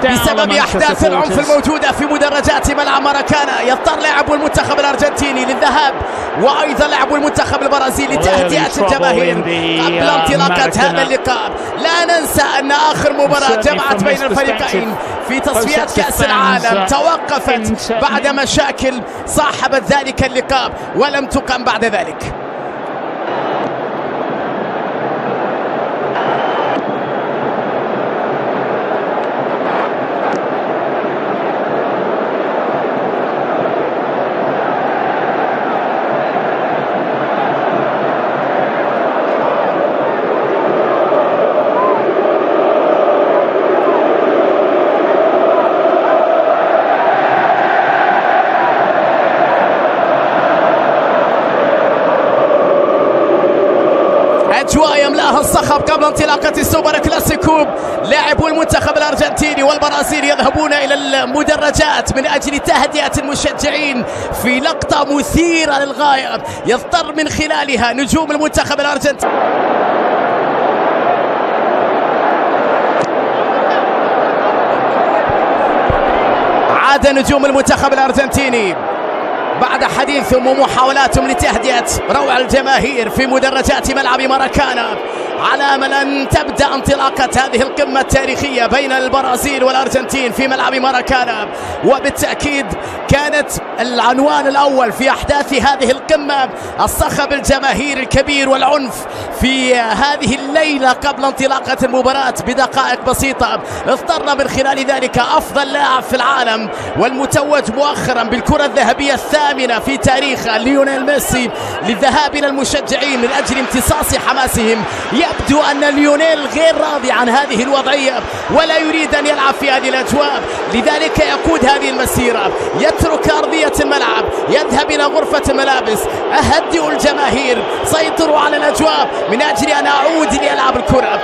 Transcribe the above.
بسبب أحداث العنف الموجودة في مدرجات ملعب ماراكانا. يضطر لاعب المنتخب الأرجنتيني للذهاب وأيضا لاعب المنتخب البرازيلي لتهدئة الجماهير قبل انطلاقة هذا اللقاء. لا ننسى أن آخر مباراة جمعت بين الفريقين في تصفيات كأس العالم توقفت بعد مشاكل صاحبت ذلك اللقاء ولم تقم بعد ذلك. أجواء يملاها الصخب قبل انطلاقة السوبر كلاسيكو. لاعبو المنتخب الأرجنتيني والبرازيلي يذهبون إلى المدرجات من أجل تهدئة المشجعين في لقطة مثيرة للغاية يضطر من خلالها نجوم المنتخب الأرجنتيني. عاد نجوم المنتخب الأرجنتيني بعد حديثهم ومحاولاتهم لتهدئة روع الجماهير في مدرجات ملعب ماراكانا على امل ان تبدا انطلاقه هذه القمه التاريخيه بين البرازيل والارجنتين في ملعب ماراكانا. وبالتاكيد كانت العنوان الاول في احداث هذه القمه الصخب الجماهيري الكبير والعنف في هذه الليله قبل انطلاقه المباراه بدقائق بسيطه. اضطر من خلال ذلك افضل لاعب في العالم والمتوج مؤخرا بالكره الذهبيه الثامنه في تاريخه ليونيل ميسي للذهاب الى المشجعين من اجل امتصاص حماسهم. يبدو أن ليونيل غير راضي عن هذه الوضعية ولا يريد أن يلعب في هذه الأجواء، لذلك يقود هذه المسيرة، يترك أرضية الملعب، يذهب إلى غرفة الملابس. أهدئ الجماهير، سيطروا على الأجواء من أجل أن أعود لألعب الكرة.